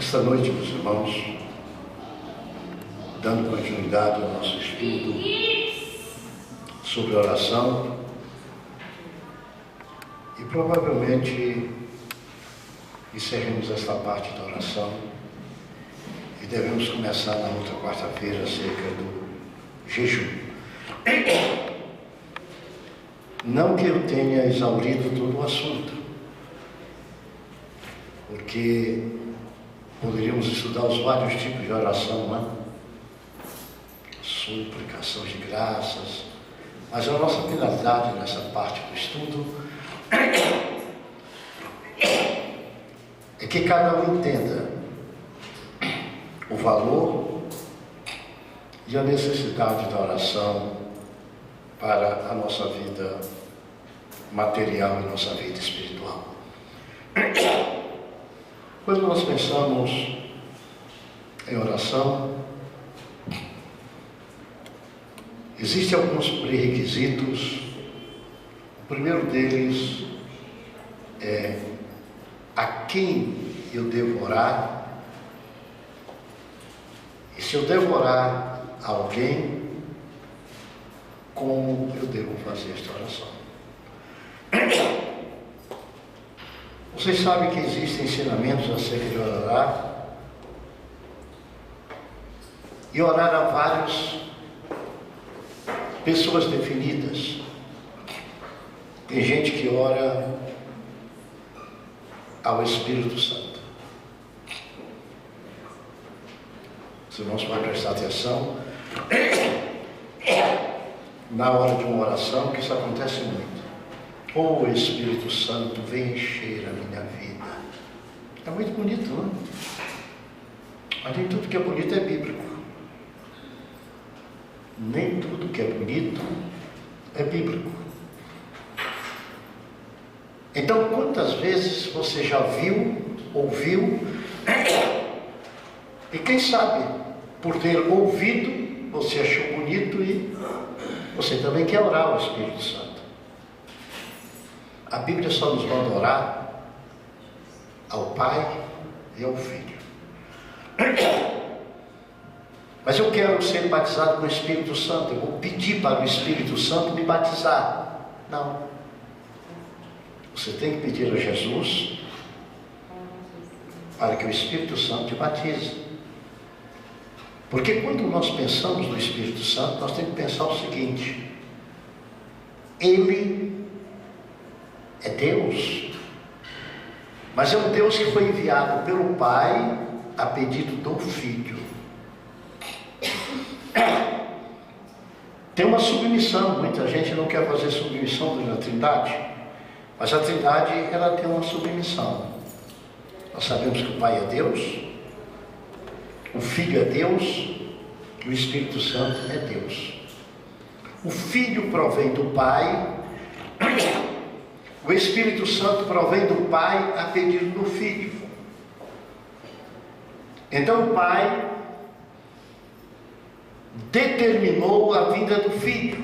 Esta noite, meus irmãos, dando continuidade ao nosso estudo sobre oração, e provavelmente encerremos esta parte da oração e devemos começar na outra quarta-feira acerca do jejum. Não que eu tenha exaurido todo o assunto, porque poderíamos estudar os vários tipos de oração, não é? Suplicação de graças, mas a nossa finalidade nessa parte do estudo é que cada um entenda o valor e a necessidade da oração para a nossa vida material e nossa vida espiritual. Quando nós pensamos em oração, existem alguns pré-requisitos. O primeiro deles é a quem eu devo orar, e se eu devo orar a alguém, como eu devo fazer esta oração. Vocês sabem que existem ensinamentos acerca de orar, e orar a várias pessoas definidas. Tem gente que ora ao Espírito Santo. Os irmãos vão prestar atenção na hora de uma oração, que isso acontece muito. O Espírito Santo vem encher a minha vida. É muito bonito, não é? Mas nem tudo que é bonito é bíblico. Nem tudo que é bonito é bíblico. Então, quantas vezes você já viu, ouviu, e quem sabe, por ter ouvido, você achou bonito e você também quer orar ao Espírito Santo. A Bíblia só nos manda orar ao Pai e ao Filho. Mas eu quero ser batizado com o Espírito Santo, eu vou pedir para o Espírito Santo me batizar. Não. Você tem que pedir a Jesus para que o Espírito Santo te batize. Porque quando nós pensamos no Espírito Santo, nós temos que pensar o seguinte: Ele é Deus, mas é um Deus que foi enviado pelo Pai a pedido do Filho. Tem uma submissão, muita gente não quer fazer submissão na Trindade, mas a Trindade, ela tem uma submissão. Nós sabemos que o Pai é Deus, o Filho é Deus e o Espírito Santo é Deus. O Filho provém do Pai, o Espírito Santo provém do Pai a pedido do Filho. Então o Pai determinou a vinda do Filho.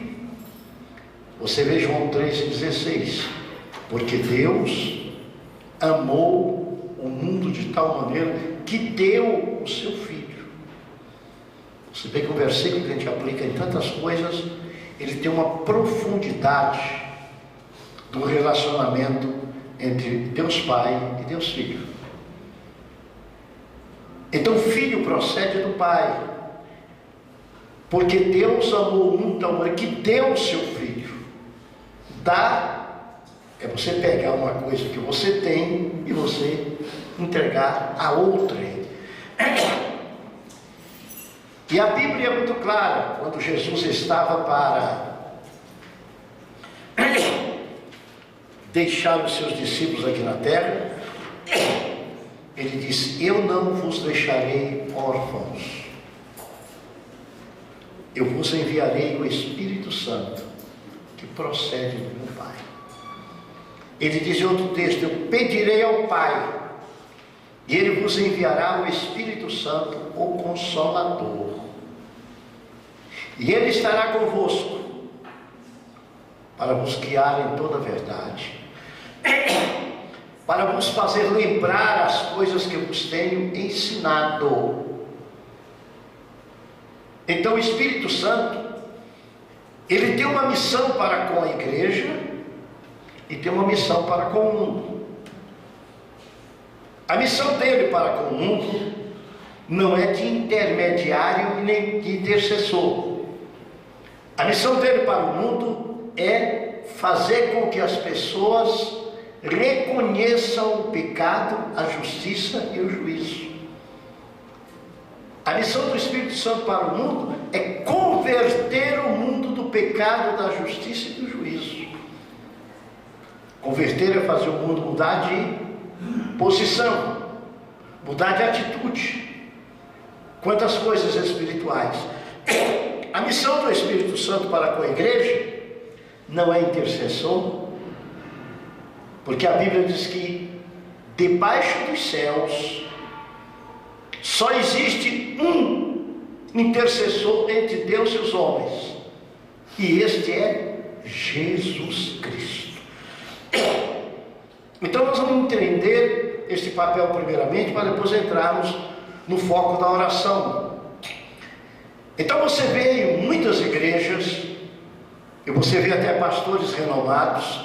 Você vê João 3,16. Porque Deus amou o mundo de tal maneira que deu o seu Filho. Você vê que o versículo que a gente aplica em tantas coisas, ele tem uma profundidade do relacionamento entre Deus Pai e Deus Filho. Então o Filho procede do Pai, porque Deus amou o mundo de tal maneira que deu o seu Filho. Dar é você pegar uma coisa que você tem e você entregar a outrem. E a Bíblia é muito clara, quando Jesus estava para deixar os seus discípulos aqui na terra, ele disse: eu não vos deixarei órfãos, eu vos enviarei o Espírito Santo, que procede do meu Pai. Ele diz em outro texto: eu pedirei ao Pai, e Ele vos enviará o Espírito Santo, o Consolador, e Ele estará convosco, para vos guiar em toda a verdade. para vos fazer lembrar as coisas que eu vos tenho ensinado. Então o Espírito Santo, ele tem uma missão para com a igreja e tem uma missão para com o mundo. A missão dele para com o mundo não é de intermediário e nem de intercessor. A missão dele para o mundo é fazer com que as pessoas reconheçam o pecado, a justiça e o juízo. A missão do Espírito Santo para o mundo é converter o mundo do pecado, da justiça e do juízo. Converter é fazer o mundo mudar de posição, mudar de atitude. Quantas coisas espirituais. A missão do Espírito Santo para com a igreja não é intercessor, porque a Bíblia diz que debaixo dos céus só existe um intercessor entre Deus e os homens, e este é Jesus Cristo. Então nós vamos entender este papel primeiramente, para depois entrarmos no foco da oração. Então você vê em muitas igrejas, e você vê até pastores renomados,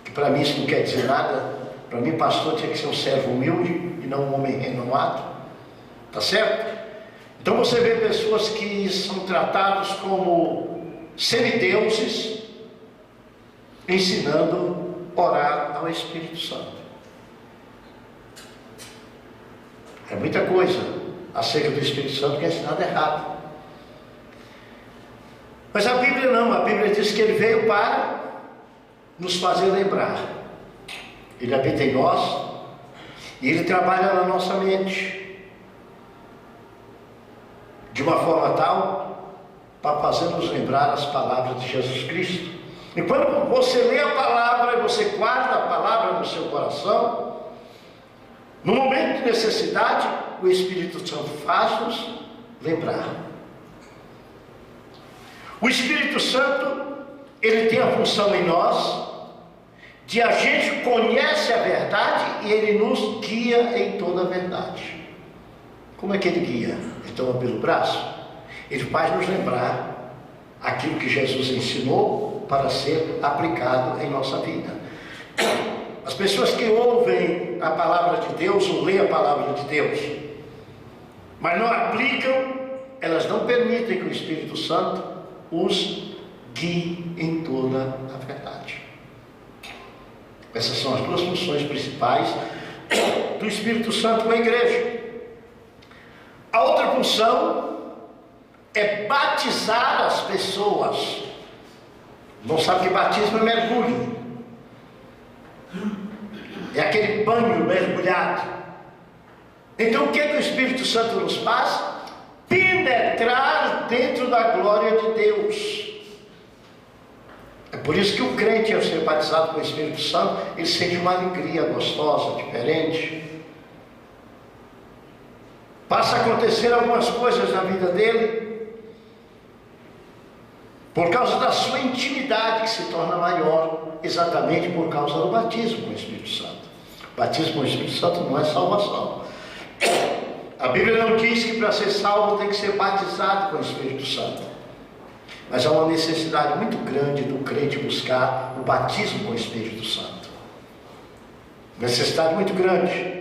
que para mim isso não quer dizer nada. Para mim pastor tinha que ser um servo humilde e não um homem renomado, tá certo? Então você vê pessoas que são tratados como semideuses, ensinando a orar ao Espírito Santo. É muita coisa acerca do Espírito Santo que é ensinado errado. Mas a Bíblia não, a Bíblia diz que ele veio para nos fazer lembrar. Ele habita em nós e ele trabalha na nossa mente de uma forma tal para fazer-nos lembrar as palavras de Jesus Cristo. E quando você lê a palavra e você guarda a palavra no seu coração, no momento de necessidade, o Espírito Santo faz-nos lembrar. O Espírito Santo, ele tem a função em nós de a gente conhece a verdade e ele nos guia em toda a verdade. Como é que ele guia? Ele toma pelo braço, ele faz nos lembrar aquilo que Jesus ensinou para ser aplicado em nossa vida. As pessoas que ouvem a palavra de Deus ou leem a palavra de Deus, mas não aplicam, elas não permitem que o Espírito Santo os guie em toda a verdade. Essas são as duas funções principais do Espírito Santo na igreja. A outra função é batizar as pessoas. Não sabe que batismo é mergulho. É aquele banho mergulhado. Então o que é que o Espírito Santo nos faz? Penetrar dentro da glória de Deus. É por isso que o crente, ao ser batizado com o Espírito Santo, ele sente uma alegria gostosa, diferente. Passa a acontecer algumas coisas na vida dele, por causa da sua intimidade, que se torna maior, exatamente por causa do batismo com o Espírito Santo. O batismo com o Espírito Santo não é salvação. A Bíblia não diz que para ser salvo tem que ser batizado com o Espírito Santo. Mas há uma necessidade muito grande do crente buscar o batismo com o Espírito Santo. Necessidade muito grande.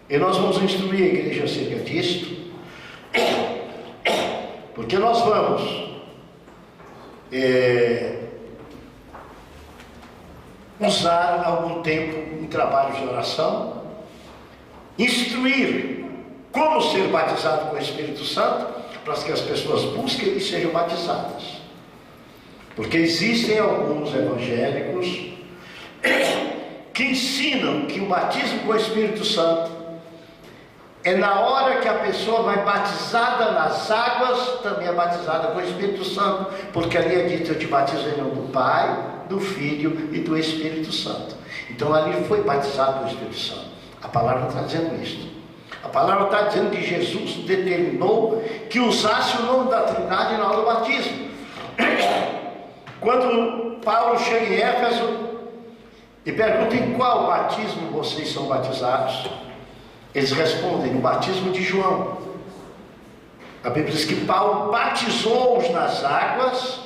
E nós vamos instruir a igreja acerca disto, porque nós vamos usar algum tempo em trabalho de oração, instruir como ser batizado com o Espírito Santo, para que as pessoas busquem e sejam batizadas. Porque existem alguns evangélicos que ensinam que o batismo com o Espírito Santo é na hora que a pessoa vai batizada nas águas, também é batizada com o Espírito Santo, porque ali é dito: eu te batizo em nome do Pai, do Filho e do Espírito Santo. Então ali foi batizado com o Espírito Santo. A palavra está dizendo isso. A palavra está dizendo que Jesus determinou que usasse o nome da Trindade na hora do batismo. Quando Paulo chega em Éfeso, e pergunta: em qual batismo vocês são batizados? Eles respondem: no batismo de João. A Bíblia diz que Paulo batizou-os nas águas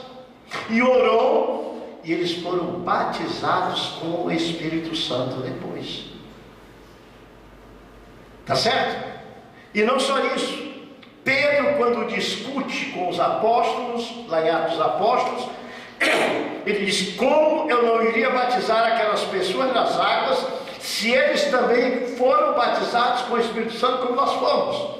e orou, e eles foram batizados com o Espírito Santo depois. Tá certo? E não só isso. Pedro, quando discute com os apóstolos, lá em Atos dos Apóstolos, ele diz: como eu não iria batizar aquelas pessoas nas águas, se eles também foram batizados com o Espírito Santo como nós fomos?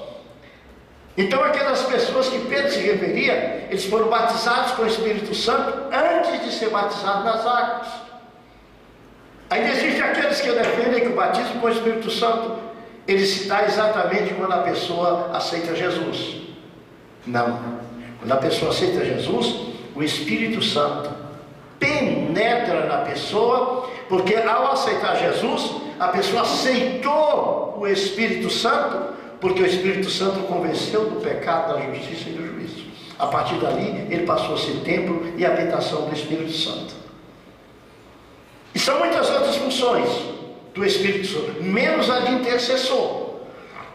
Então aquelas pessoas que Pedro se referia, eles foram batizados com o Espírito Santo antes de ser batizados nas águas. Ainda existem aqueles que defendem que o batismo com o Espírito Santo ele se dá exatamente quando a pessoa aceita Jesus. Não. Quando a pessoa aceita Jesus, o Espírito Santo penetra na pessoa, porque ao aceitar Jesus, a pessoa aceitou o Espírito Santo, porque o Espírito Santo convenceu do pecado, da justiça e do juízo. A partir dali, ele passou a ser templo e habitação do Espírito Santo. E são muitas outras funções do Espírito Santo, menos a de intercessor.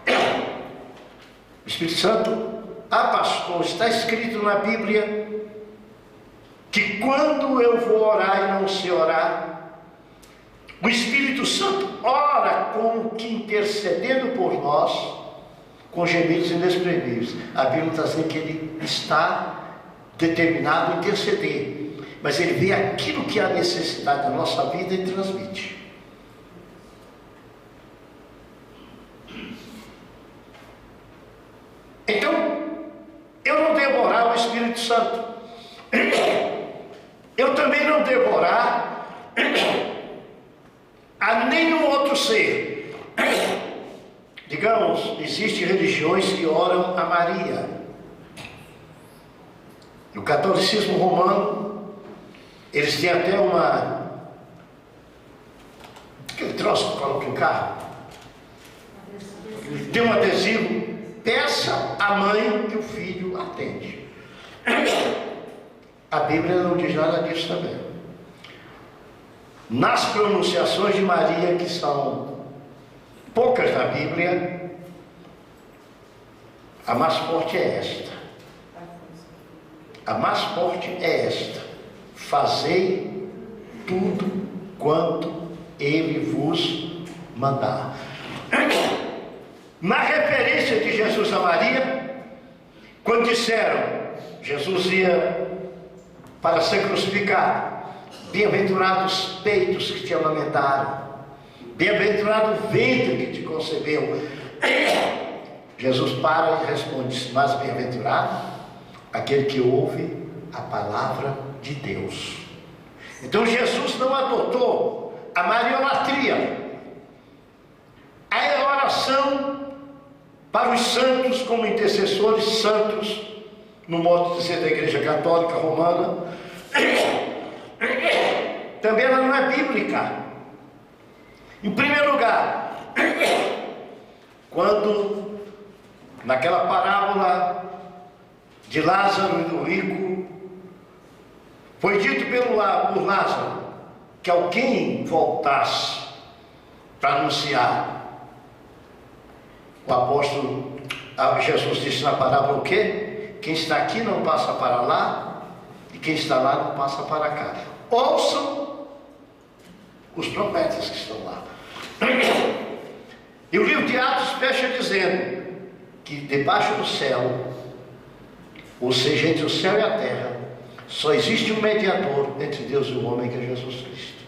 O Espírito Santo, pastor, está escrito na Bíblia que quando eu vou orar e não sei orar, o Espírito Santo ora como que intercedendo por nós, com gemidos inexprimíveis. A Bíblia está dizendo que ele está determinado a interceder, mas ele vê aquilo que é a necessidade da nossa vida e transmite. Então, eu não devo orar o Espírito Santo. Eu também não devo orar a nenhum outro ser. Digamos, existem religiões que oram a Maria. No catolicismo romano, eles têm até aquele troço que coloca em carro. Tem um adesivo: peça à mãe que o filho atende. A Bíblia não diz nada disso também. Nas pronunciações de Maria, que são poucas na Bíblia, a mais forte é esta. A mais forte é esta: fazei tudo quanto ele vos mandar. Na referência de Jesus a Maria, quando disseram, Jesus ia para ser crucificado: bem-aventurados os peitos que te amamentaram, bem-aventurado o ventre que te concebeu. Jesus para e responde: mas bem-aventurado aquele que ouve a palavra de Deus. Então Jesus não adotou a mariolatria, a oração para os santos como intercessores santos, no modo de dizer da Igreja Católica Romana. Também ela não é bíblica. Em primeiro lugar, quando naquela parábola de Lázaro e do rico, foi dito por Lázaro que alguém voltasse para anunciar. O apóstolo Jesus disse na parábola o quê? Quem está aqui não passa para lá, e quem está lá não passa para cá. Ouçam os profetas que estão lá. E o livro de Atos fecha dizendo que debaixo do céu, ou seja, entre o céu e a terra, só existe um mediador entre Deus e o homem, que é Jesus Cristo.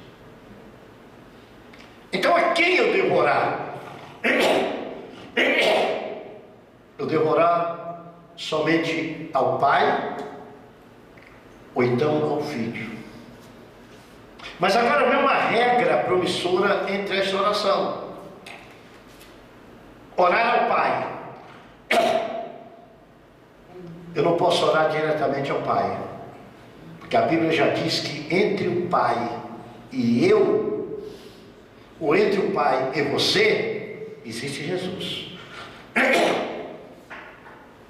Então a quem eu devo orar? Eu devo orar somente ao Pai, ou então ao Filho. Mas agora vem uma regra promissora entre esta oração: orar ao Pai. Eu não posso orar diretamente ao Pai, porque a Bíblia já diz que entre o Pai e eu, ou entre o Pai e você, existe Jesus.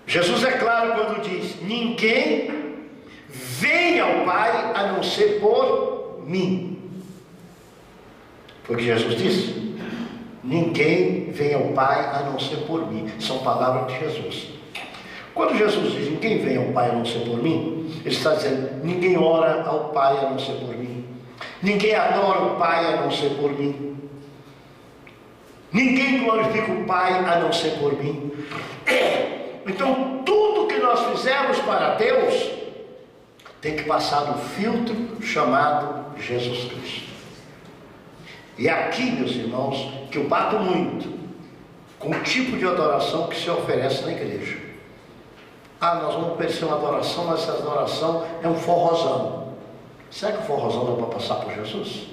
Jesus é claro quando diz: ninguém vem ao Pai a não ser por mim. Foi o que Jesus disse. Ninguém vem ao Pai a não ser por mim. São palavras de Jesus. Quando Jesus diz, ninguém vem ao Pai a não ser por mim, Ele está dizendo, ninguém ora ao Pai a não ser por mim. Ninguém adora o Pai a não ser por mim. Ninguém glorifica o Pai a não ser por mim. Então, tudo que nós fizermos para Deus tem que passar do filtro chamado Jesus Cristo. E é aqui, meus irmãos, que eu bato muito com o tipo de adoração que se oferece na igreja. Ah, nós vamos oferecer uma adoração, mas essa adoração é um forrozão. Será que o forrozão dá para passar por Jesus?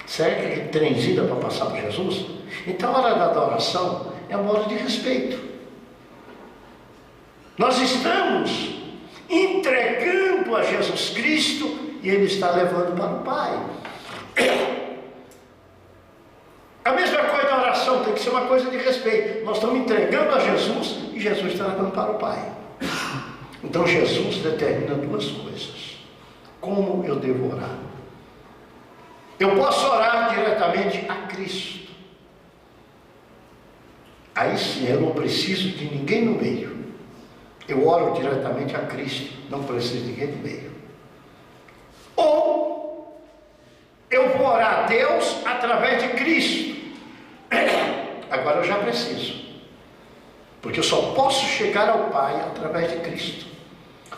Será que aquele trenzinho dá para passar por Jesus? Então a hora da adoração é uma hora de respeito. Nós estamos entregando a Jesus Cristo e Ele está levando para o Pai. A mesma coisa da oração, tem que ser uma coisa de respeito. Nós estamos entregando a Jesus e Jesus está levando para o Pai. Então Jesus determina duas coisas. Como eu devo orar? Eu posso orar diretamente a Cristo. Aí sim, eu não preciso de ninguém no meio. Eu oro diretamente a Cristo, não preciso de ninguém no meio. Ou eu vou orar a Deus através de Cristo. Agora eu já preciso, porque eu só posso chegar ao Pai através de Cristo.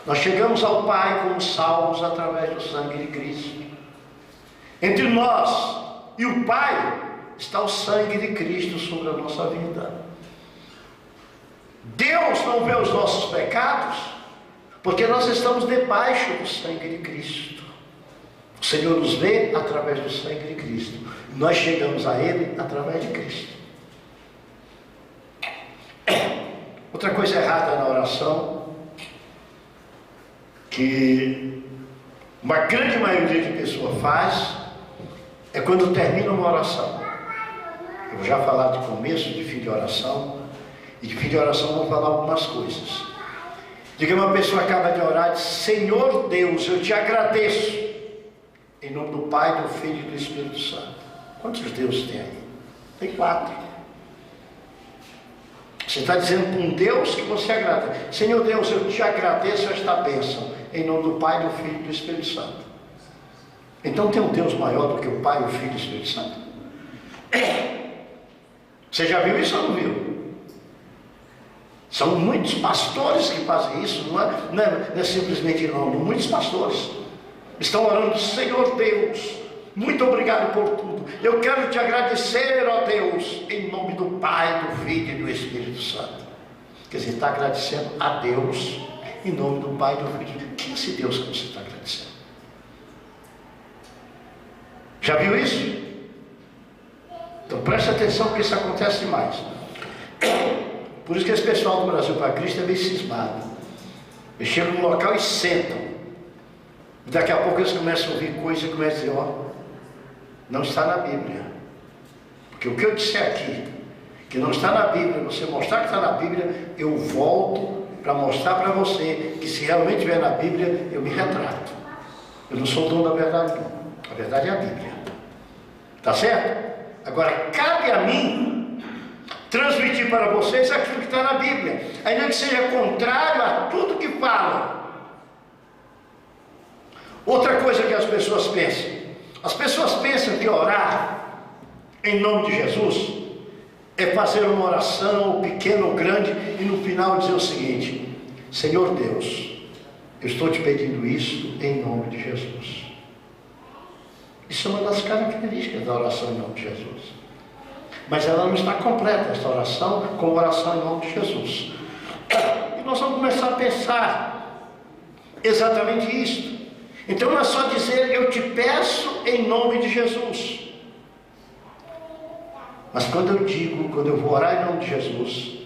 Nós chegamos ao Pai como salvos através do sangue de Cristo. Entre nós e o Pai está o sangue de Cristo sobre a nossa vida. Deus não vê os nossos pecados, porque nós estamos debaixo do sangue de Cristo. O Senhor nos vê através do sangue de Cristo. Nós chegamos a Ele através de Cristo. Outra coisa errada na oração, que uma grande maioria de pessoas faz, é quando termina uma oração. Eu vou já falar de começo, de fim de oração, e de fim de oração vou falar algumas coisas. Diga, uma pessoa acaba de orar e diz, Senhor Deus, eu te agradeço, em nome do Pai, do Filho e do Espírito Santo. Quantos deuses tem aí? Tem 4. Você está dizendo para um Deus que você agradece. Senhor Deus, eu te agradeço esta bênção, em nome do Pai, do Filho e do Espírito Santo. Então tem um Deus maior do que o Pai, o Filho e o Espírito Santo? Você já viu isso ou não viu? São muitos pastores que fazem isso, não é simplesmente não, muitos pastores estão orando, Senhor Deus, muito obrigado por tudo, eu quero te agradecer, ó Deus, em nome do Pai, do Filho e do Espírito Santo. Quer dizer, está agradecendo a Deus, em nome do Pai, do Filho. Quem é esse Deus que você está agradecendo? Já viu isso? Então preste atenção, porque isso acontece demais. Por isso que esse pessoal do Brasil para Cristo é meio cismado. Eles chegam no local e sentam. E daqui a pouco eles começam a ouvir coisa e começam a dizer, ó, não está na Bíblia. Porque o que eu disser aqui, que não está na Bíblia, você mostrar que está na Bíblia, eu volto para mostrar para você que se realmente estiver na Bíblia, eu me retrato. Eu não sou dono da verdade, não. A verdade é a Bíblia. Tá certo? Agora, cabe a mim transmitir para vocês aquilo que está na Bíblia, ainda que seja contrário a tudo que falam. Outra coisa que as pessoas pensam, as pessoas pensam que orar em nome de Jesus é fazer uma oração pequena ou grande e no final dizer o seguinte, Senhor Deus, eu estou te pedindo isso em nome de Jesus. Isso é uma das características da oração em nome de Jesus. Mas ela não está completa, esta oração, como oração em nome de Jesus. E nós vamos começar a pensar exatamente isso. Então não é só dizer, eu te peço em nome de Jesus. Mas quando eu digo, quando eu vou orar em nome de Jesus,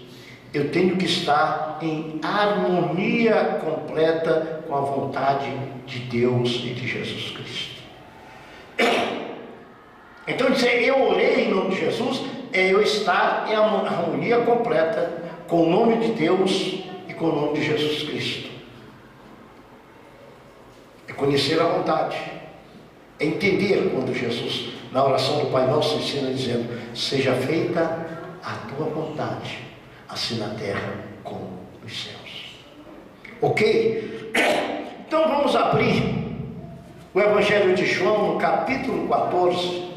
eu tenho que estar em harmonia completa com a vontade de Deus e de Jesus Cristo. Então dizer eu orei em nome de Jesus é eu estar em harmonia completa com o nome de Deus e com o nome de Jesus Cristo. É conhecer a vontade, É entender quando Jesus, na oração do Pai Nosso, ensina dizendo: seja feita a tua vontade, assim na terra como nos céus. Ok? Então vamos abrir o Evangelho de João, no capítulo 14.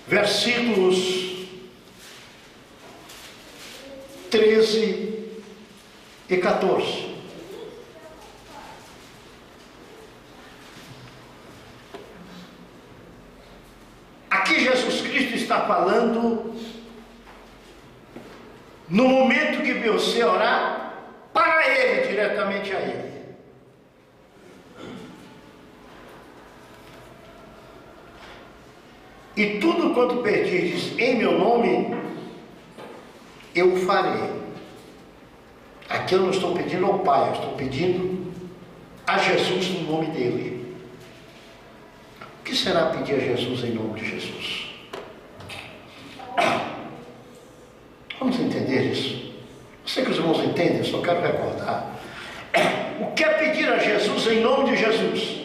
Versículos 13 e 14. Aqui Jesus Cristo está falando no momento que você orar para Ele, diretamente a Ele. E tudo quanto pedirdes em meu nome, eu o farei. Aqui eu não estou pedindo ao Pai, eu estou pedindo a Jesus no nome dele. O que será pedir a Jesus em nome de Jesus? Vamos entender isso? Eu sei que os irmãos entendem, eu só quero recordar. O que é pedir a Jesus em nome de Jesus?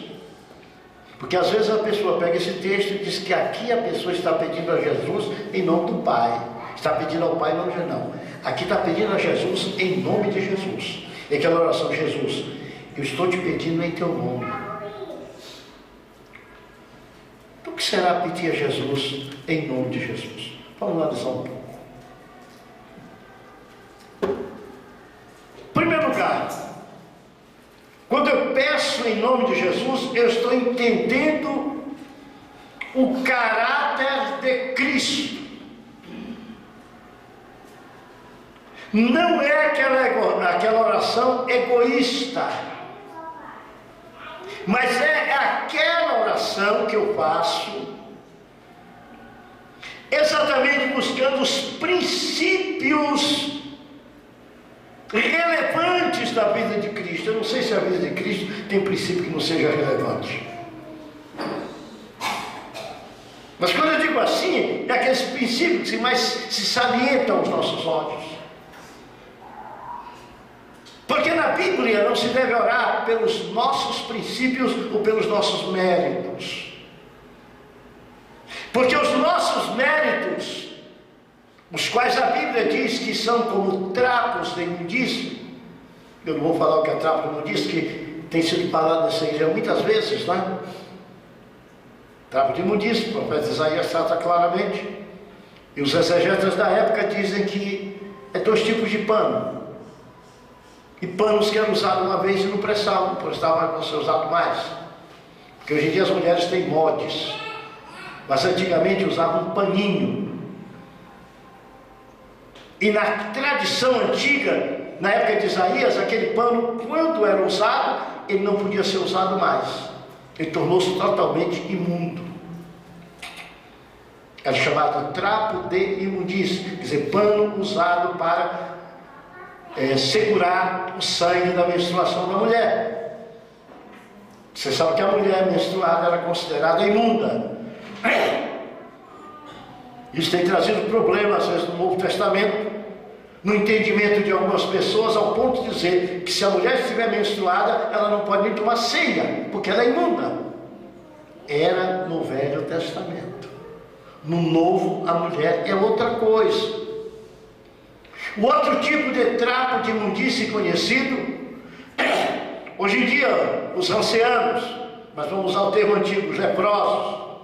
Porque às vezes a pessoa pega esse texto e diz que aqui a pessoa está pedindo a Jesus em nome do Pai. Está pedindo ao Pai em nome de Jesus. Não. Aqui está pedindo a Jesus em nome de Jesus. E aquela oração: Jesus, eu estou te pedindo em teu nome. Então, o que será pedir a Jesus em nome de Jesus? Vamos analisar um pouco. Em primeiro lugar, quando eu peço em nome de Jesus, eu estou entendendo o caráter de Cristo. Não é aquela oração egoísta, mas é aquela oração que eu faço exatamente buscando os princípios relevantes da vida de Cristo. Eu não sei se a vida de Cristo tem princípio que não seja relevante, mas quando eu digo assim, é aqueles princípios que mais se salientam aos nossos olhos. Porque na Bíblia não se deve orar pelos nossos princípios ou pelos nossos méritos, porque os nossos méritos, os quais a Bíblia diz que são como trapos de imundície. Eu não vou falar o que é trapo de imundície, que tem sido falado nessa igreja muitas vezes, não é? Trapo de imundície, o profeta Isaías trata claramente. E os exegetas da época dizem que é dois tipos de pano. E panos que eram usados uma vez e não prestavam para ser usado mais. Porque hoje em dia as mulheres têm mods, mas antigamente usavam um paninho. E na tradição antiga, na época de Isaías, aquele pano, quando era usado, ele não podia ser usado mais. Ele tornou-se totalmente imundo. Era chamado trapo de imundície, quer dizer, pano usado para segurar o sangue da menstruação da mulher. Você sabe que a mulher menstruada era considerada imunda. Isso tem trazido problemas, às vezes, no Novo Testamento, no entendimento de algumas pessoas, ao ponto de dizer que se a mulher estiver menstruada, ela não pode nem tomar ceia, porque ela é imunda. Era no Velho Testamento. No Novo, a mulher é outra coisa. O outro tipo de trapo de imundície conhecido, hoje em dia, os ancianos, mas vamos usar o termo antigo, os leprosos,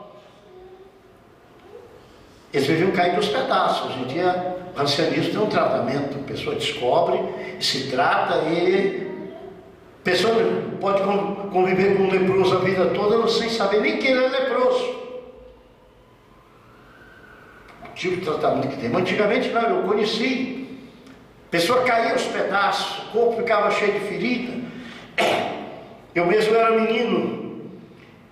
eles viviam caindo aos pedaços. Hoje em dia, o ancianismo tem um tratamento, a pessoa descobre e se trata, e a pessoa pode conviver com um leproso a vida toda sem saber nem que ele é leproso. O tipo de tratamento que tem. Mas antigamente não, eu conheci. A pessoa caía aos pedaços, o corpo ficava cheio de ferida. Eu mesmo era menino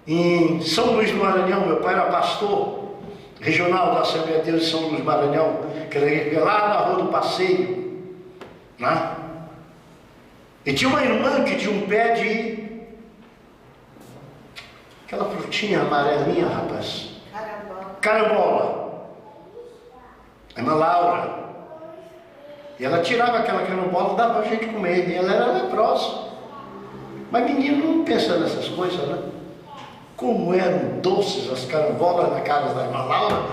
em São Luís do Maranhão. Meu pai era pastor regional da Assembleia de Deus de São Luís do Maranhão, que era lá na Rua do Passeio, né? E tinha uma irmã que tinha um pé de aquela frutinha amarelinha, rapaz, carambola. A irmã Laura, E ela tirava aquela carambola e dava a gente comer. E ela era leprosa. Mas menino não pensa nessas coisas, né? Como eram doces as carambolas na casa da irmã Laura.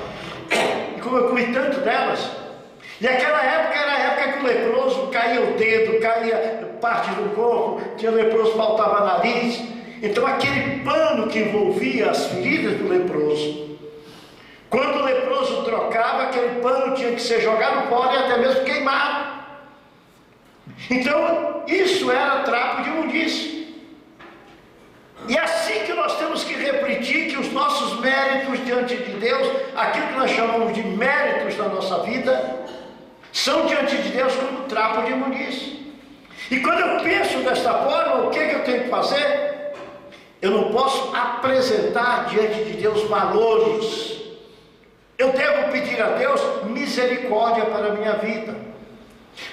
E como eu comi tanto delas. E aquela época era a época que o leproso caía o dedo, caía parte do corpo, tinha leproso, faltava nariz. Então aquele pano que envolvia as feridas do leproso, quando o leproso trocava, aquele pano tinha que ser jogado fora e até mesmo queimado. Então isso era trapo de imundície. E é assim que nós temos que refletir que os nossos méritos diante de Deus, aquilo que nós chamamos de méritos da nossa vida, são diante de Deus como trapo de imundície. E quando eu penso desta forma, o que eu tenho que fazer? Eu não posso apresentar diante de Deus valores. Eu devo pedir a Deus misericórdia para a minha vida.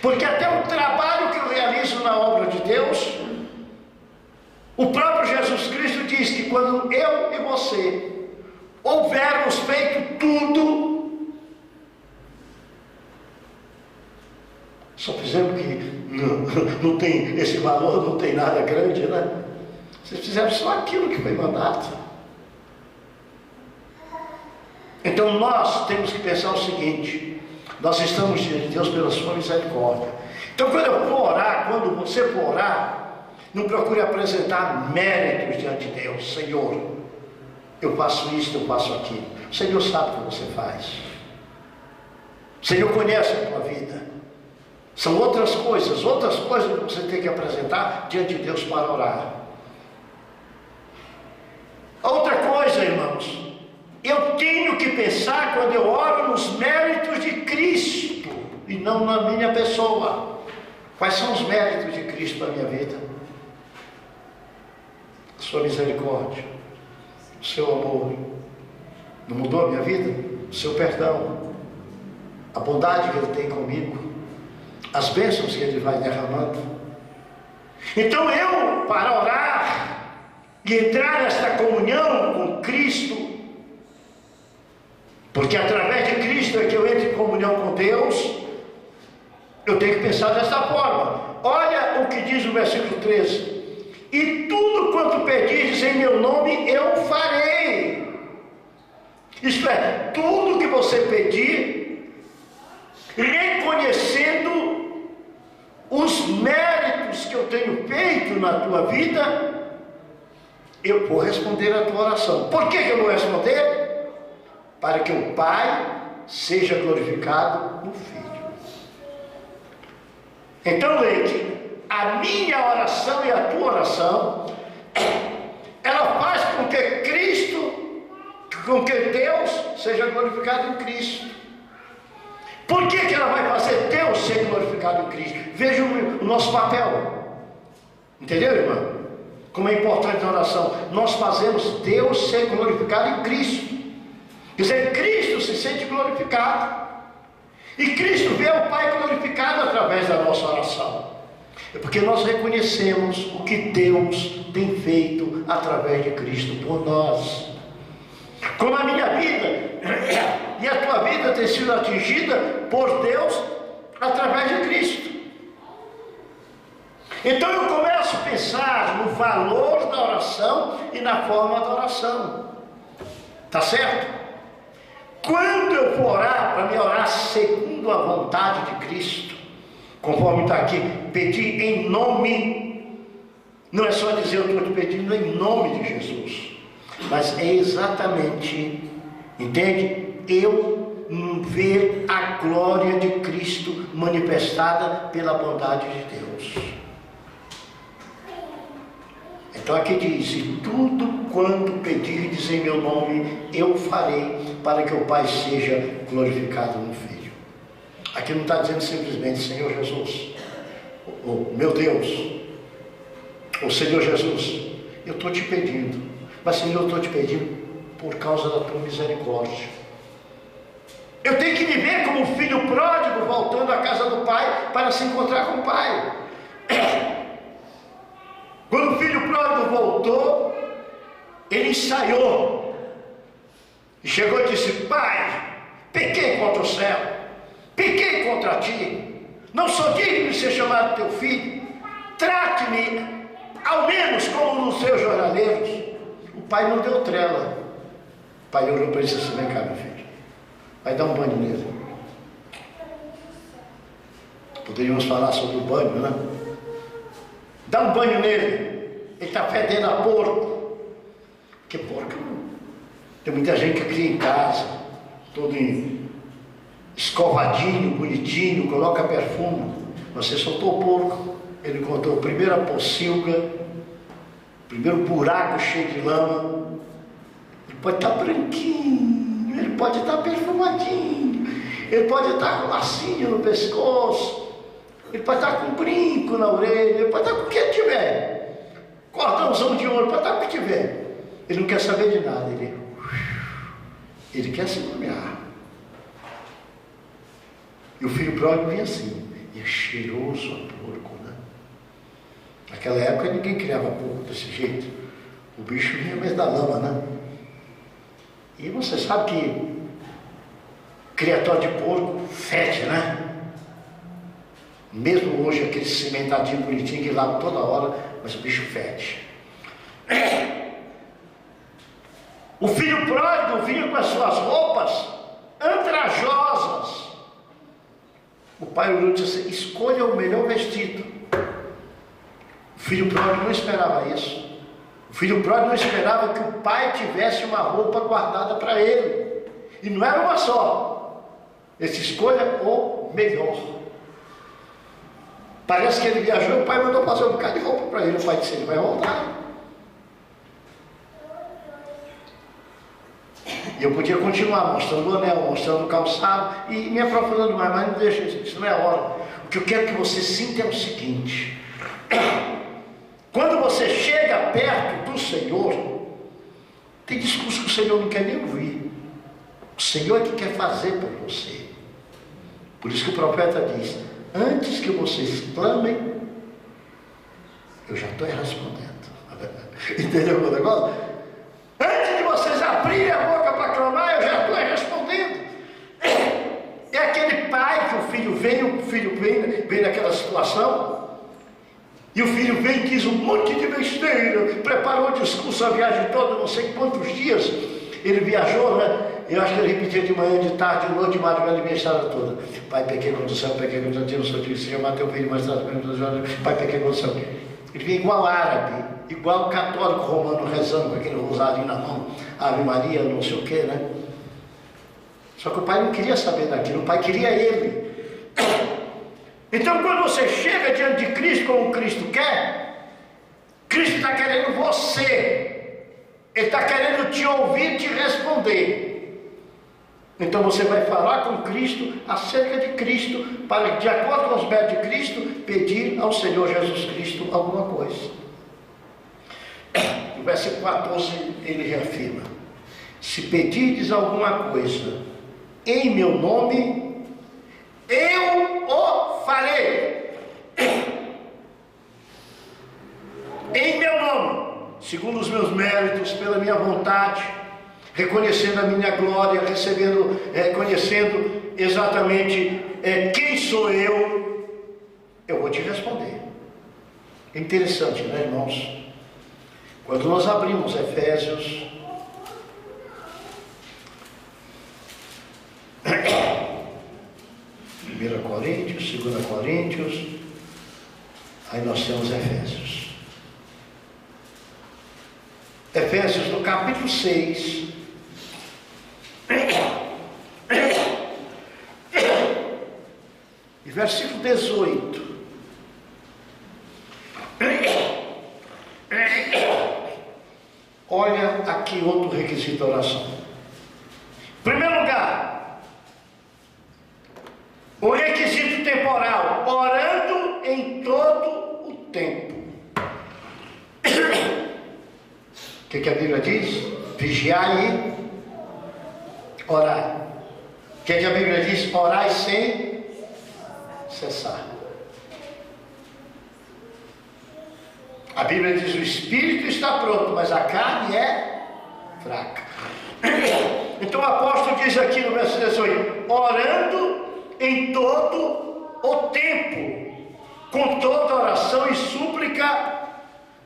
Porque até o trabalho que eu realizo na obra de Deus, o próprio Jesus Cristo diz que quando eu e você houvermos feito tudo, só fizemos que não tem esse valor, não tem nada grande, né? Vocês fizeram só aquilo que foi mandado. Então nós temos que pensar o seguinte: nós estamos diante de Deus pela sua misericórdia. Então quando eu for orar, quando você for orar, não procure apresentar méritos diante de Deus. Senhor, eu faço isso, eu faço aquilo. O Senhor sabe o que você faz. O Senhor conhece a tua vida. São outras coisas que você tem que apresentar diante de Deus para orar. Outra coisa, irmãos, eu tenho que pensar quando eu oro nos méritos de Cristo e não na minha pessoa. Quais são os méritos de Cristo na minha vida? A sua misericórdia, o seu amor. Não mudou a minha vida? O seu perdão, a bondade que Ele tem comigo, as bênçãos que Ele vai derramando. Então eu, para orar e entrar nesta comunhão com Cristo, porque através de Cristo é que eu entro em comunhão com Deus, eu tenho que pensar desta forma. Olha o que diz o versículo 13: e tudo quanto pedires em meu nome eu farei. Isto é, tudo que você pedir, reconhecendo os méritos que eu tenho feito na tua vida, eu vou responder a tua oração. Por que eu vou responder? Para que o Pai seja glorificado no Filho. Então, Leite, a minha oração e a tua oração, ela faz com que Cristo, com que Deus seja glorificado em Cristo. Por que ela vai fazer Deus ser glorificado em Cristo? Veja o nosso papel. Entendeu, irmão? Como é importante a oração. Nós fazemos Deus ser glorificado em Cristo. Quer dizer, Cristo se sente glorificado. E Cristo vê o Pai glorificado através da nossa oração. É porque nós reconhecemos o que Deus tem feito através de Cristo por nós. Como a minha vida e a tua vida tem sido atingida por Deus através de Cristo. Então eu começo a pensar no valor da oração e na forma da oração. Tá certo? Quando eu for orar, para me orar segundo a vontade de Cristo, conforme está aqui, pedir em nome, não é só dizer eu estou te pedindo em nome de Jesus, mas é exatamente, entende? Eu ver a glória de Cristo manifestada pela bondade de Deus. Então aqui diz: e tudo quanto pedirdes em meu nome, eu farei, para que o Pai seja glorificado no Filho. Aqui não está dizendo simplesmente Senhor Jesus, ou meu Deus, ou Senhor Jesus, eu estou te pedindo, mas Senhor, eu estou te pedindo por causa da tua misericórdia. Eu tenho que me ver como um filho pródigo voltando à casa do Pai para se encontrar com o Pai. Quando o filho pródigo voltou, ele ensaiou e chegou e disse: Pai, pequei contra o céu, pequei contra ti, não sou digno de ser chamado teu filho, trate-me ao menos como os seus jornaleiros. O pai não deu trela. O pai olhou para ele e disse assim: vem cá, meu filho, vai dar um banho nele. Poderíamos falar sobre o banho, né? Dá um banho nele, ele está fedendo a porco. Que porco? Tem muita gente que cria em casa, todo escovadinho, bonitinho, coloca perfume. Você soltou o porco, ele encontrou a primeira pocilga, o primeiro buraco cheio de lama. Ele pode estar branquinho, ele pode estar perfumadinho, ele pode estar com lacinho no pescoço, ele pode estar com um brinco na orelha, ele pode estar com o que tiver, cordãozão de ouro, pode estar com o que tiver. Ele não quer saber de nada, ele quer se nomear. E o filho pródigo vinha assim, e é cheiroso a porco, né? Naquela época ninguém criava porco desse jeito. O bicho vinha mesmo da lama, né? E você sabe que criatório de porco fede, né? Mesmo hoje aquele cimentadinho bonitinho que lava toda hora, mas o bicho fede. O filho pródigo vinha com as suas roupas andrajosas. O pai olhou e disse assim: escolha o melhor vestido. O filho pródigo não esperava isso. O filho pródigo não esperava que o pai tivesse uma roupa guardada para ele. E não era uma só. Ele disse: escolha o melhor. Parece que ele viajou e o pai mandou fazer um bocado de roupa para ele. O pai disse: ele vai voltar. E eu podia continuar mostrando o anel, mostrando o calçado e me aprofundando mais, mas não deixa isso, não é a hora. O que eu quero que você sinta é o seguinte: quando você chega perto do Senhor, tem discurso que o Senhor não quer nem ouvir. O Senhor é que quer fazer por você. Por isso que o profeta diz: antes que vocês clamem, eu já estou respondendo. Entendeu o negócio? Antes de vocês abrirem a boca para clamar, eu já estou respondendo. É aquele pai que o filho vem naquela situação, e o filho vem e diz um monte de besteira, preparou o discurso, a viagem toda, não sei quantos dias ele viajou, né? Eu acho que ele repetia de manhã, de tarde, de noite, de madrugada, a estrada toda. Pai, pequei contra o céu, pequei contra ti, não sou digno, Senhor, matei o filho, mas pai, pequei contra o céu. Ele vem igual árabe, igual católico romano, rezando com aquele rosário na mão, Ave Maria, não sei o que, né? Só que o pai não queria saber daquilo, o pai queria ele. Então, quando você chega diante de Cristo como Cristo quer, Cristo está querendo você, Ele está querendo te ouvir e te responder. Então você vai falar com Cristo acerca de Cristo, para, de acordo com os métodos de Cristo, pedir ao Senhor Jesus Cristo alguma coisa. No versículo 14 ele reafirma: se pedirdes alguma coisa em meu nome, eu o farei. Em meu nome, segundo os meus méritos, pela minha vontade, reconhecendo a minha glória, reconhecendo exatamente quem sou eu vou te responder. É interessante, né, irmãos? Quando nós abrimos Efésios, 1 Coríntios, 2 Coríntios, aí nós temos Efésios. Efésios no capítulo 6, e versículo 18. Olha aqui outro requisito da oração. Em primeiro lugar, o requisito temporal: orando em todo o tempo. O que a Bíblia diz? Vigiai e orai. O que a Bíblia diz? Orai sem cessar. A Bíblia diz: o espírito está pronto, mas a carne é fraca. Então o apóstolo diz aqui no verso 18: orando em todo o tempo, com toda oração e súplica,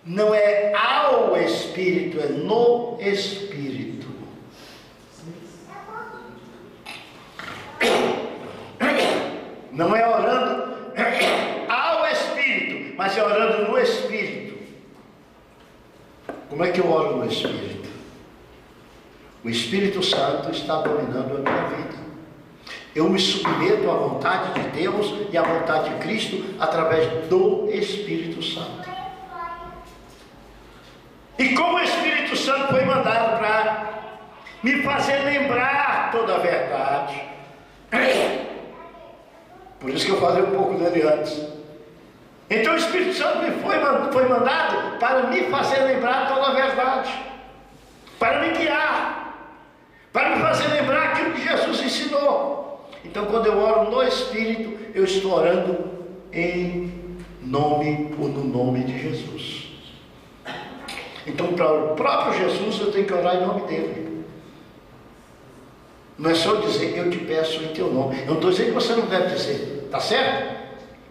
não é ao Espírito, é no Espírito. Não é orando ao Espírito, mas é orando no Espírito. Como é que eu oro no Espírito? O Espírito Santo está dominando a minha vida. Eu me submeto à vontade de Deus e à vontade de Cristo através do Espírito Santo. E como o Espírito Santo foi mandado para me fazer lembrar toda a verdade. Por isso que eu falei um pouco dele antes. Então o Espírito Santo me foi mandado para me fazer lembrar toda a verdade, para me guiar, para me fazer lembrar aquilo que Jesus ensinou. Então quando eu oro no Espírito, eu estou orando em nome ou no nome de Jesus. Então para o próprio Jesus eu tenho que orar em nome dele. Não é só dizer, eu te peço em teu nome. Eu não estou dizendo que você não deve dizer, tá certo?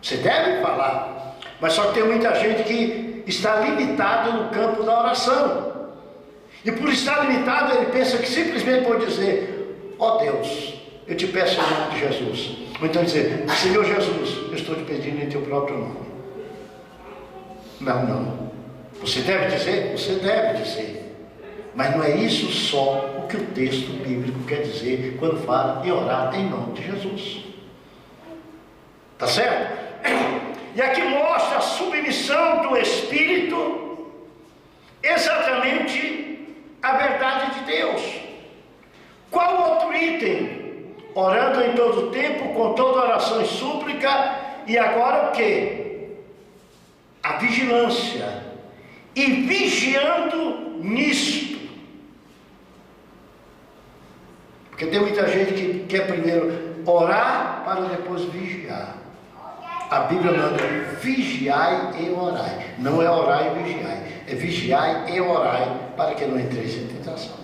Você deve falar. Mas só que tem muita gente que está limitado no campo da oração. E por estar limitado, ele pensa que simplesmente pode dizer, ó Deus, eu te peço em nome de Jesus. Ou então dizer, Senhor Jesus, eu estou te pedindo em teu próprio nome. Não, não. Você deve dizer? Você deve dizer. Mas não é isso só o que o texto bíblico quer dizer quando fala em orar em nome de Jesus. Tá certo? E aqui mostra a submissão do Espírito, exatamente a verdade de Deus. Qual outro item? Orando em todo o tempo, com toda oração e súplica, e agora o que? A vigilância, e vigiando nisto. Porque tem muita gente que quer primeiro orar para depois vigiar. A Bíblia manda vigiai e orai. Não é orar e vigiai, é vigiai e orai para que não entreis em tentação.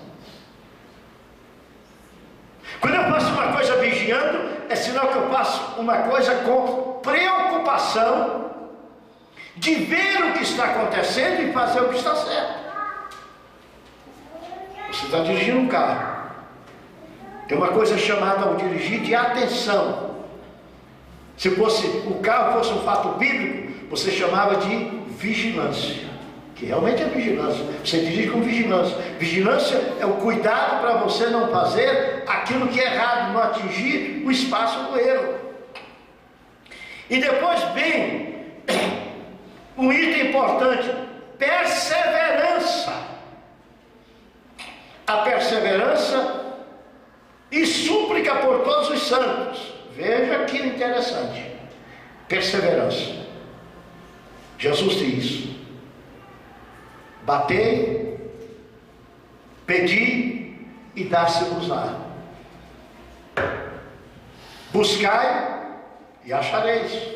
Quando eu faço uma coisa vigiando, é sinal que eu faço uma coisa com preocupação de ver o que está acontecendo e fazer o que está certo. Você está dirigindo um carro. Tem uma coisa chamada ao dirigir de atenção. Se o carro fosse um fato bíblico, você chamava de vigilância, que realmente é vigilância. Você dirige com vigilância. Vigilância é o cuidado para você não fazer aquilo que é errado, não atingir o espaço do erro. E depois vem um item importante, perseverança. A perseverança e súplica por todos os santos. Veja que interessante. Perseverança. Jesus diz: batei, pedi e dá-se-vos-á. Buscai e achareis.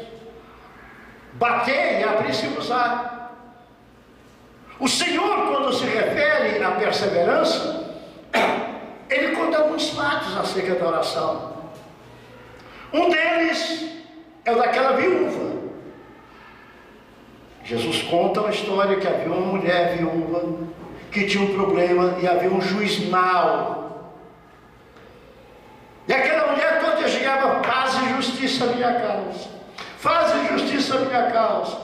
Batei e abri-se-vos-á. O Senhor, quando se refere à perseverança, ele conta alguns fatos acerca da oração. Um deles é o daquela viúva. Jesus conta uma história que havia uma mulher viúva que tinha um problema e havia um juiz mau. E aquela mulher toda chegava: faze justiça à minha causa, faze justiça à minha causa,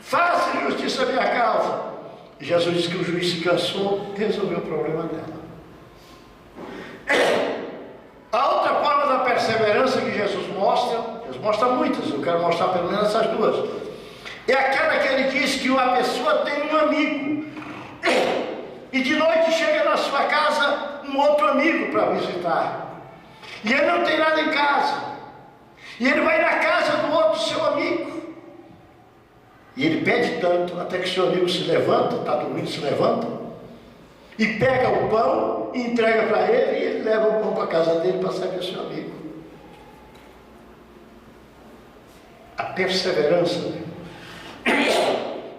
faze justiça à minha causa. E Jesus disse que o juiz se cansou e resolveu o problema dela. A outra forma da perseverança que Jesus mostra muitas, eu quero mostrar pelo menos essas duas. É aquela que ele diz que uma pessoa tem um amigo e de noite chega na sua casa um outro amigo para visitar, e ele não tem nada em casa, e ele vai na casa do outro seu amigo, e ele pede tanto até que seu amigo se levanta, está dormindo, se levanta e pega o pão e entrega para ele, e ele leva o pão para a casa dele para servir o seu amigo. A perseverança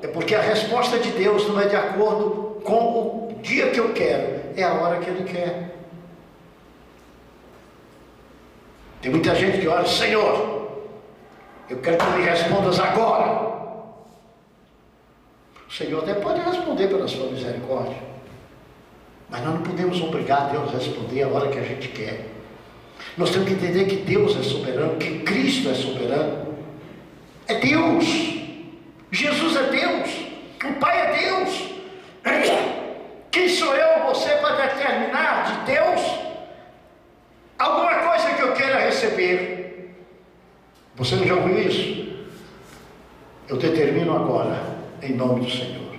é porque a resposta de Deus não é de acordo com o dia que eu quero, é a hora que Ele quer. Tem muita gente que ora: Senhor, Eu quero que me respondas agora. O Senhor até pode responder pela sua misericórdia, mas nós não podemos obrigar Deus a responder a hora que a gente quer. Nós temos que entender que Deus é soberano, que Cristo é soberano. É Deus. Jesus é Deus. O Pai é Deus. Quem sou eu ou você para determinar de Deus alguma coisa que eu queira receber? Você não já ouviu isso? Eu determino agora, em nome do Senhor.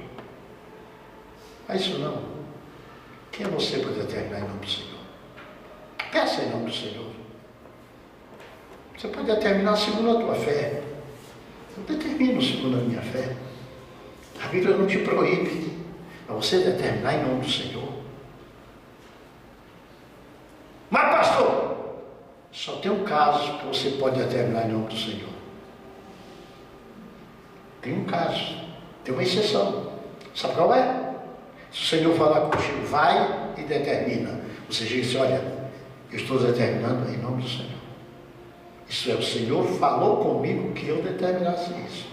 Mas isso não. Quem é você para determinar em nome do Senhor? Peça em nome do Senhor. Você pode determinar segundo a tua fé. Eu determino segundo a minha fé. A Bíblia não te proíbe a você determinar em nome do Senhor. Mas pastor, só tem um caso que você pode determinar em nome do Senhor. Tem um caso, tem uma exceção. Sabe qual é? Se o Senhor falar contigo, vai e determina. Você diz, olha, eu estou determinando em nome do Senhor. Isso é, o Senhor falou comigo que eu determinasse isso.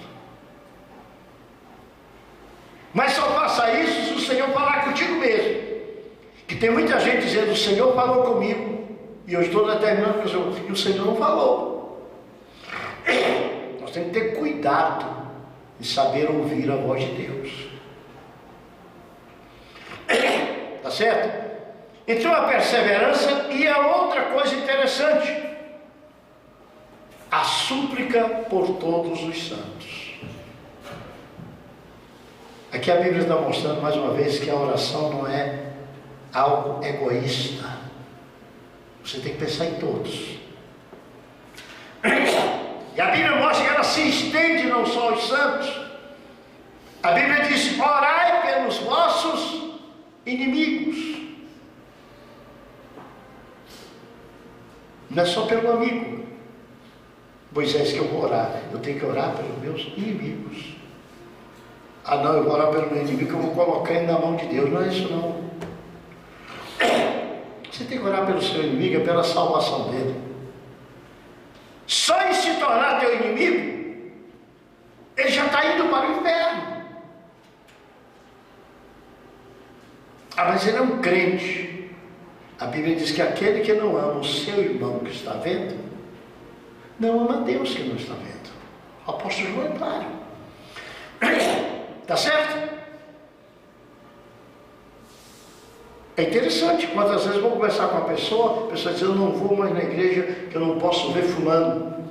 Mas só faça isso se o Senhor falar contigo mesmo. Que tem muita gente dizendo, o Senhor falou comigo e eu estou determinando que o Senhor, e o Senhor não falou. Nós temos que ter cuidado de saber ouvir a voz de Deus. Tá certo? Então a perseverança, e a outra coisa interessante, a súplica por todos os santos. Aqui a Bíblia está mostrando mais uma vez que a oração não é algo egoísta. Você tem que pensar em todos. E a Bíblia mostra que ela se estende não só aos santos. A Bíblia diz, orai pelos vossos inimigos. Não é só pelo amigo. Moisés, que eu vou orar. Eu tenho que orar pelos meus inimigos. Ah não, eu vou orar pelo meu inimigo, que eu vou colocar ele na mão de Deus. Não é isso não. Você tem que orar pelo seu inimigo, é pela salvação dele. Só em se tornar teu inimigo, ele já está indo para o inferno. Ah, mas ele é um crente. A Bíblia diz que aquele que não ama o seu irmão que está vendo, não ama Deus que não está vendo. O apóstolo João é claro. Tá certo? É interessante, quantas vezes eu vou conversar com a pessoa diz, eu não vou mais na igreja, que eu não posso ver fulano.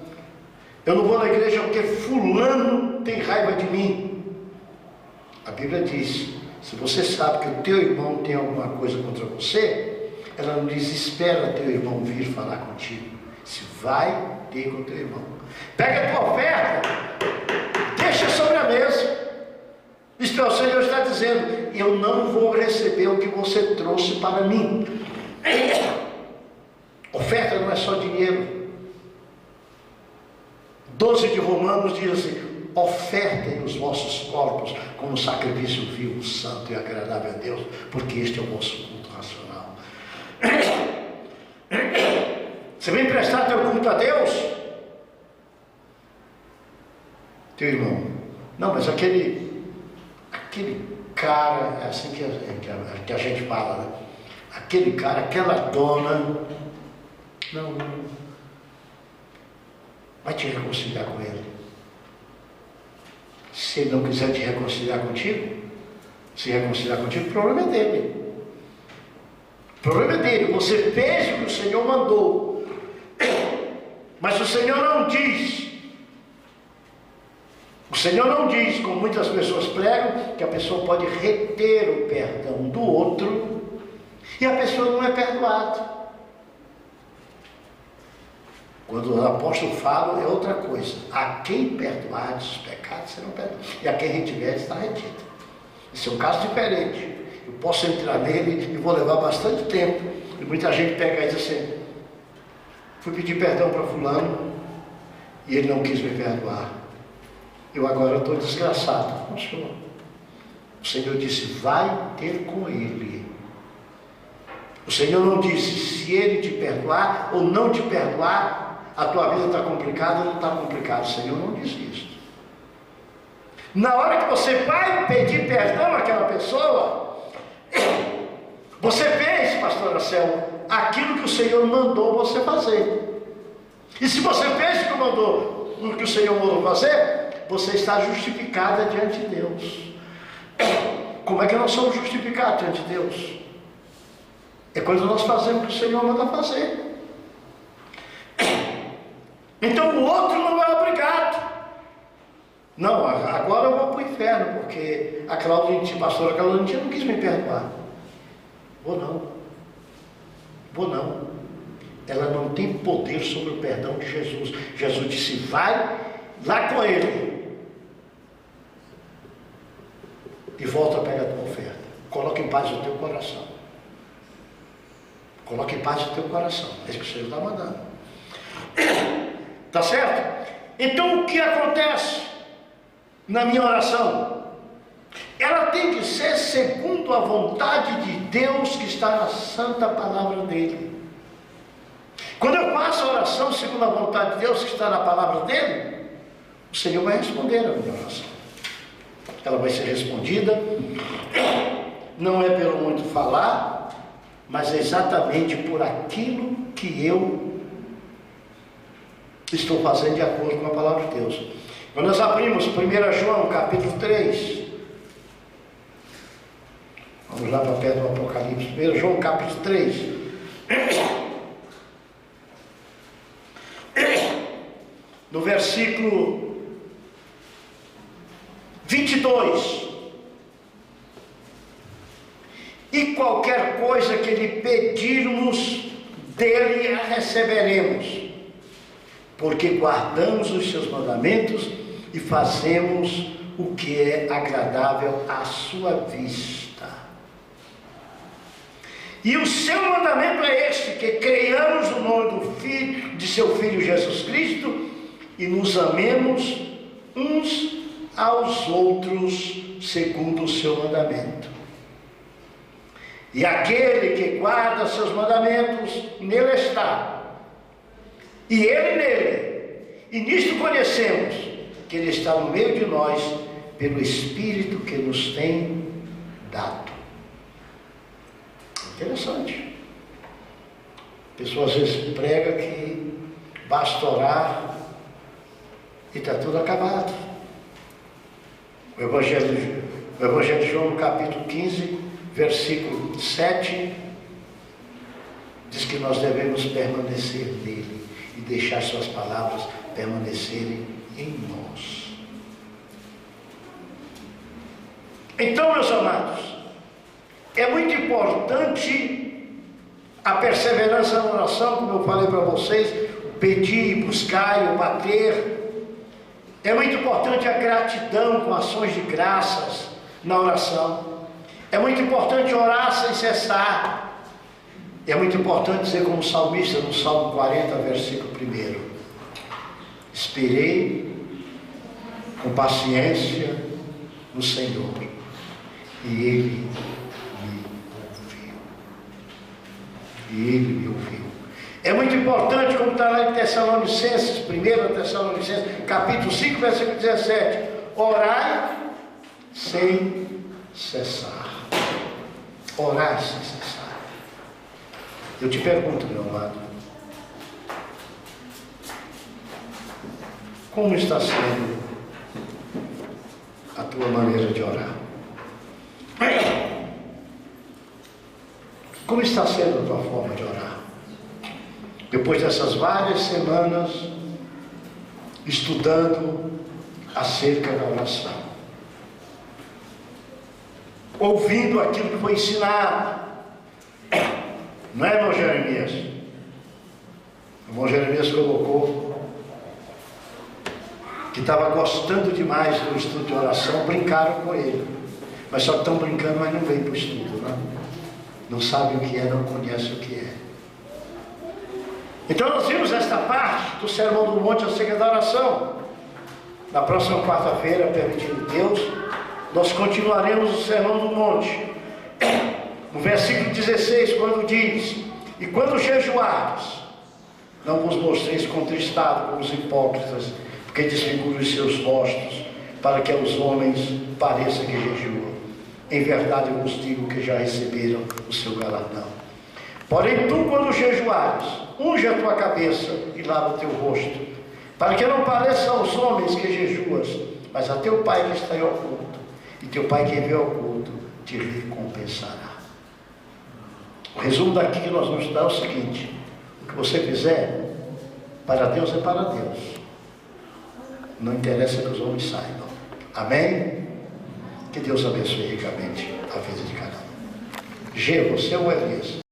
Eu não vou na igreja porque fulano tem raiva de mim. A Bíblia diz, se você sabe que o teu irmão tem alguma coisa contra você, ela não diz, espera teu irmão vir falar contigo. Se vai ter com o teu irmão. Pega a tua oferta, deixa sobre a mesa. Isto é, o Senhor está dizendo, eu não vou receber o que você trouxe para mim. Oferta não é só dinheiro. 12 de Romanos diz assim, ofertem os vossos corpos como sacrifício vivo, santo e agradável a Deus, porque este é o vosso culto racional. Você vem prestar teu culto a Deus? Teu irmão, não, mas aquele cara, é assim que a gente fala, né? Aquele cara, aquela dona, não, vai te reconciliar com ele. Se ele não quiser te reconciliar contigo, o problema é dele. O problema é dele. Você fez o que o Senhor mandou, mas o Senhor não diz. O Senhor não diz, como muitas pessoas pregam, que a pessoa pode reter o perdão do outro e a pessoa não é perdoada. Quando o apóstolo fala, é outra coisa. A quem perdoares os pecados serão perdoados, e a quem retiveres está retido. Esse é um caso diferente. Eu posso entrar nele e vou levar bastante tempo. E muita gente pega e diz assim, fui pedir perdão para fulano e ele não quis me perdoar. Eu agora estou desgraçado. Não, Senhor. O Senhor disse, vai ter com ele. O Senhor não disse, se ele te perdoar ou não te perdoar, a tua vida está complicada ou não está complicada. O Senhor não diz isso. Na hora que você vai pedir perdão àquela pessoa, você fez, pastor Anselmo, aquilo que o Senhor mandou você fazer. E se você fez o que o Senhor mandou fazer, você está justificada diante de Deus. Como é que nós somos justificados diante de Deus? É quando nós fazemos o que o Senhor manda fazer. Então o outro não é obrigado. Não, agora eu vou para o inferno, porque a pastora Claudinha não quis me perdoar. Vou não. Ela não tem poder sobre o perdão de Jesus. Jesus disse, vai lá com ele e volta a pegar a tua oferta. Coloca em paz o teu coração. Coloca em paz o teu coração. É isso que o Senhor está mandando. Tá certo? Então o que acontece na minha oração? Ela tem que ser segundo a vontade de Deus que está na santa palavra dele. Quando eu faço a oração segundo a vontade de Deus que está na palavra dele, o Senhor vai responder a minha oração. Ela vai ser respondida, não é pelo muito falar, mas é exatamente por aquilo que eu estou fazendo de acordo com a palavra de Deus. Quando nós abrimos 1 João capítulo 3, vamos lá para perto do Apocalipse, 1 João capítulo 3, no versículo 22, e qualquer coisa que lhe pedirmos, dele a receberemos, porque guardamos os seus mandamentos e fazemos o que é agradável à sua vista. E o seu mandamento é este, que creiamos no nome de seu Filho Jesus Cristo e nos amemos uns aos outros segundo o seu mandamento. E aquele que guarda seus mandamentos, nele está, e ele nele, e nisto conhecemos que ele está no meio de nós, pelo Espírito que nos tem dado. Interessante. A pessoa às vezes prega que basta orar e está tudo acabado. O Evangelho de João, no capítulo 15, versículo 7, diz que nós devemos permanecer nele e deixar suas palavras permanecerem em nós. Então, meus amados, é muito importante a perseverança na oração, como eu falei para vocês, o pedir, buscar e o bater. É muito importante a gratidão com ações de graças na oração. É muito importante orar sem cessar. É muito importante dizer como salmista no Salmo 40, versículo 1: esperei com paciência no Senhor, e Ele me ouviu. É muito importante, como está lá em Tessalonicenses, 1 Tessalonicenses, capítulo 5, versículo 17: orai sem cessar. Orai sem cessar. Eu te pergunto, meu amado, como está sendo a tua maneira de orar? Como está sendo a tua forma de orar? Depois dessas várias semanas estudando acerca da oração, ouvindo aquilo que foi ensinado, não é, irmão Jeremias? O irmão Jeremias colocou que estava gostando demais do estudo de oração, brincaram com ele, mas só estão brincando, mas não vem para o estudo, né? Não sabem o que é, não conhecem o que é. Então nós vimos esta parte do Sermão do Monte acerca da oração. Na próxima quarta-feira, permitindo Deus, nós continuaremos o Sermão do Monte. No versículo 16, quando diz: e quando jejuares, Não vos mostreis contristados como os hipócritas, porque desfiguram os seus rostos, para que aos homens pareça que jejuam. Em verdade eu vos digo que já receberam o seu galardão. Porém tu, quando jejuares, unge a tua cabeça e lava o teu rosto, para que não pareça aos homens que jejuas, mas a teu Pai que está em oculto, e teu Pai que vê oculto te recompensará. O resumo daqui que nós vamos estudar é o seguinte: o que você fizer para Deus é para Deus, não interessa que os homens saibam. Amém? Que Deus abençoe ricamente a vida de cada um. G, você ou Elias?